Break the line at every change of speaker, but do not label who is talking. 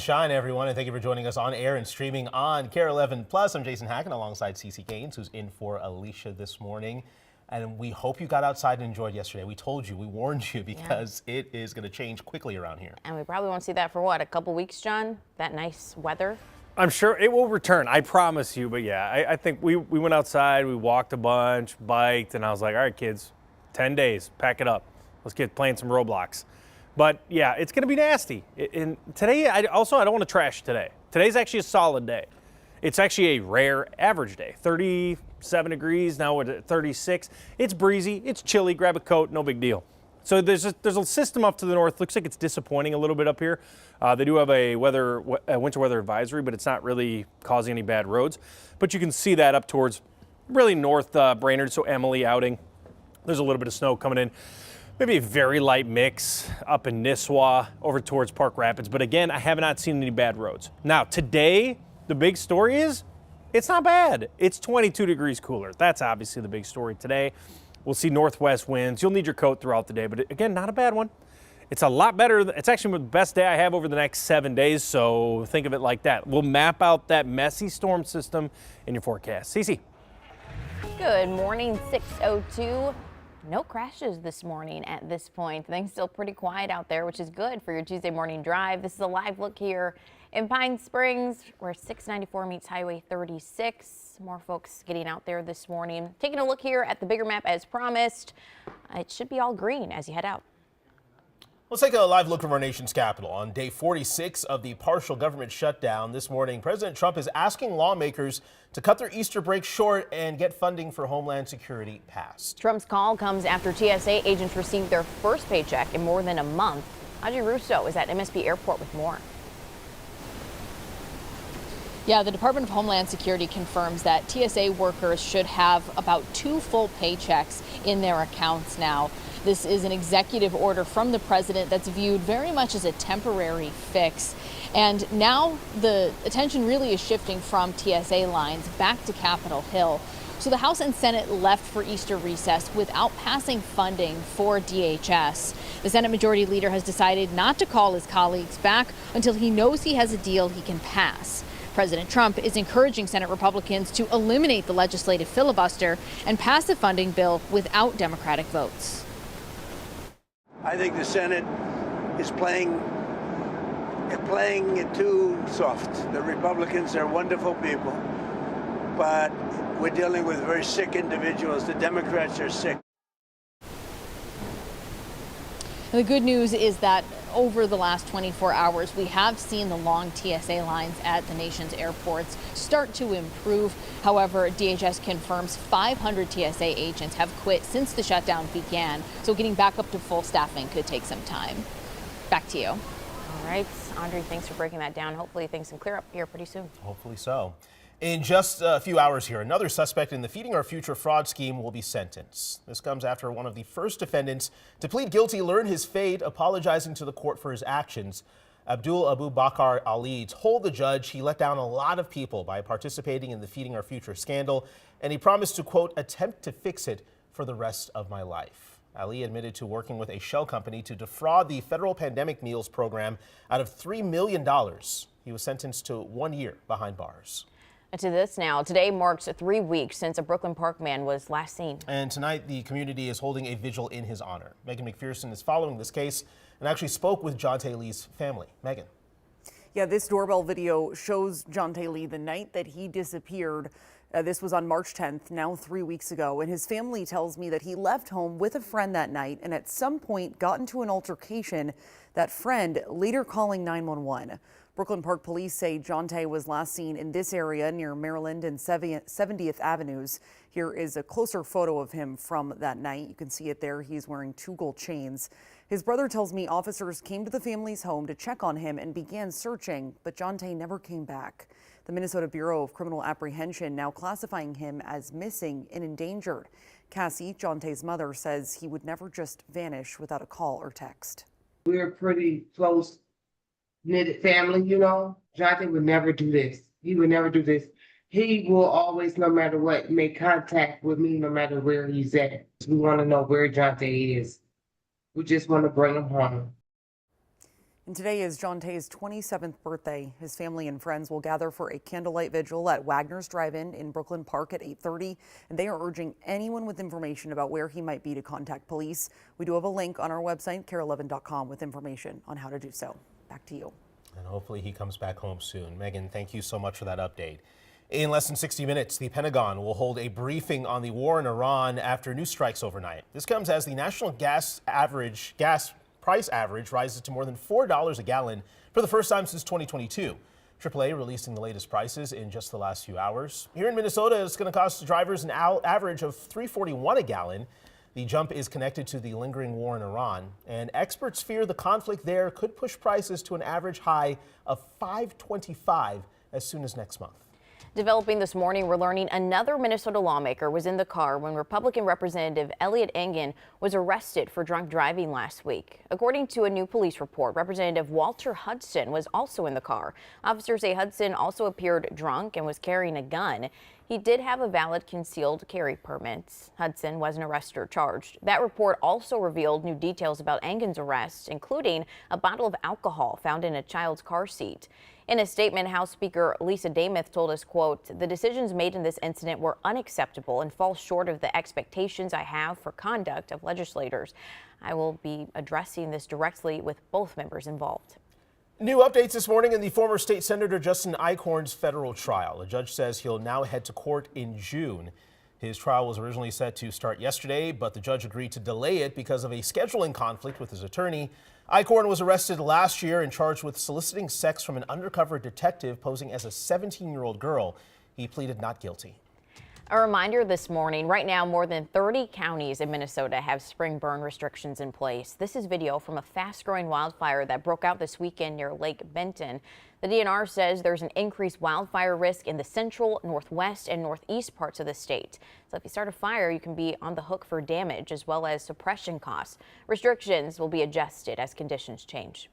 Shine, everyone, and thank you for joining us on air and streaming on KARE 11 Plus. I'm Jason Hacken alongside Cece Gaines, who's in for Alicia this morning. And we hope you got outside and enjoyed yesterday. We told you, we warned you, because it is going to change quickly around here.
And we probably won't see that for what, a couple weeks, John? That nice weather?
I'm sure it will return, I promise you. But yeah, I think we went outside, we walked a bunch, biked, and I was like, all right, kids, 10 days, pack it up. Let's get playing some Roblox. But yeah, it's going to be nasty. And today, I don't want to trash today. Today's actually a solid day. It's actually a rare average day. 37 degrees, now we're at 36. It's breezy, it's chilly, grab a coat, no big deal. So there's a system up to the north. Looks like it's disappointing a little bit up here. They do have a winter weather advisory, but it's not really causing any bad roads. But you can see that up towards really north Brainerd, so Emily outing. There's a little bit of snow coming in. Maybe a very light mix up in Nisswa over towards Park Rapids. But again, I have not seen any bad roads. Now today, the big story is it's not bad. It's 22 degrees cooler. That's obviously the big story today. We'll see northwest winds. You'll need your coat throughout the day, but again, not a bad one. It's a lot better. It's actually the best day I have over the next 7 days, so think of it like that. We'll map out that messy storm system in your forecast. Cece.
Good morning, 6:02. No crashes this morning at this point. Things still pretty quiet out there, which is good for your Tuesday morning drive. This is a live look here in Pine Springs, where 694 meets Highway 36. More folks getting out there this morning. Taking a look here at the bigger map as promised. It should be all green as you head out.
Let's take a live look from our nation's capital. On day 46 of the partial government shutdown this morning, President Trump is asking lawmakers to cut their Easter break short and get funding for Homeland Security passed.
Trump's call comes after TSA agents received their first paycheck in more than a month. Audrey Russo is at MSP Airport with more.
Yeah, the Department of Homeland Security confirms that TSA workers should have about 2 full paychecks in their accounts now. This is an executive order from the president that's viewed very much as a temporary fix. And now the attention really is shifting from TSA lines back to Capitol Hill. So the House and Senate left for Easter recess without passing funding for DHS. The Senate Majority Leader has decided not to call his colleagues back until he knows he has a deal he can pass. President Trump is encouraging Senate Republicans to eliminate the legislative filibuster and pass the funding bill without Democratic votes.
I think the Senate is playing it too soft. The Republicans are wonderful people, but we're dealing with very sick individuals. The Democrats are sick.
The good news is that over the last 24 hours, we have seen the long TSA lines at the nation's airports start to improve. However, DHS confirms 500 TSA agents have quit since the shutdown began. So getting back up to full staffing could take some time. Back to you.
All right, Audrey, thanks for breaking that down. Hopefully things can clear up here pretty soon.
Hopefully so. In just a few hours here, another suspect in the Feeding Our Future fraud scheme will be sentenced. This comes after one of the first defendants to plead guilty learned his fate, apologizing to the court for his actions. Abdul Abu Bakr Ali told the judge he let down a lot of people by participating in the Feeding Our Future scandal, and he promised to, quote, attempt to fix it for the rest of my life. Ali admitted to working with a shell company to defraud the federal pandemic meals program out of $3 million. He was sentenced to 1 year behind bars.
To this now, today marks 3 weeks since a Brooklyn Park man was last seen.
And tonight, the community is holding a vigil in his honor. Megan McPherson is following this case and actually spoke with Jonte Lee's family. Megan.
Yeah, this doorbell video shows Jonte Lee the night that he disappeared. This was on March 10th, now 3 weeks ago. And his family tells me that he left home with a friend that night and at some point got into an altercation, that friend later calling 911. Brooklyn Park police say Jonte was last seen in this area near Maryland and 70th Avenues. Here is a closer photo of him from that night. You can see it there. He's wearing 2 gold chains. His brother tells me officers came to the family's home to check on him and began searching, but Jonte never came back. The Minnesota Bureau of Criminal Apprehension now classifying him as missing and endangered. Cassie, Jonte's mother, says he would never just vanish without a call or text.
We're pretty close knitted family, you know. Jonte would never do this. He would never do this. He will always, no matter what, make contact with me no matter where he's at. We want to know where Jonte is. We just want to bring him home.
And today is Jonte's 27th birthday. His family and friends will gather for a candlelight vigil at Wagner's Drive-In in Brooklyn Park at 8:30. And they are urging anyone with information about where he might be to contact police. We do have a link on our website, KARE11.com, with information on how to do so. Back to you.
And hopefully he comes back home soon. Megan, thank you so much for that update. In less than 60 minutes, the Pentagon will hold a briefing on the war in Iran after new strikes overnight. This comes as the national gas price average rises to more than $4 a gallon for the first time since 2022. AAA releasing the latest prices in just the last few hours. Here in Minnesota, it's going to cost drivers an average of $3.41 a gallon. The jump is connected to the lingering war in Iran, and experts fear the conflict there could push prices to an average high of $5.25 as soon as next month.
Developing this morning, we're learning another Minnesota lawmaker was in the car when Republican Representative Elliot Engen was arrested for drunk driving last week. According to a new police report, Representative Walter Hudson was also in the car. Officers say Hudson also appeared drunk and was carrying a gun. He did have a valid concealed carry permit. Hudson wasn't arrested or charged. That report also revealed new details about Engen's arrest, including a bottle of alcohol found in a child's car seat. In a statement, House Speaker Lisa Damuth told us, quote, "The decisions made in this incident were unacceptable and fall short of the expectations I have for conduct of legislators. I will be addressing this directly with both members involved."
New updates this morning in the former state senator Justin Eichhorn's federal trial. A judge says he'll now head to court in June. His trial was originally set to start yesterday, but the judge agreed to delay it because of a scheduling conflict with his attorney. Eichhorn was arrested last year and charged with soliciting sex from an undercover detective posing as a 17-year-old girl. He pleaded not guilty.
A reminder this morning, right now more than 30 counties in Minnesota have spring burn restrictions in place. This is video from a fast-growing wildfire that broke out this weekend near Lake Benton. The DNR says there's an increased wildfire risk in the central, northwest, and northeast parts of the state. So if you start a fire, you can be on the hook for damage as well as suppression costs. Restrictions will be adjusted as conditions change.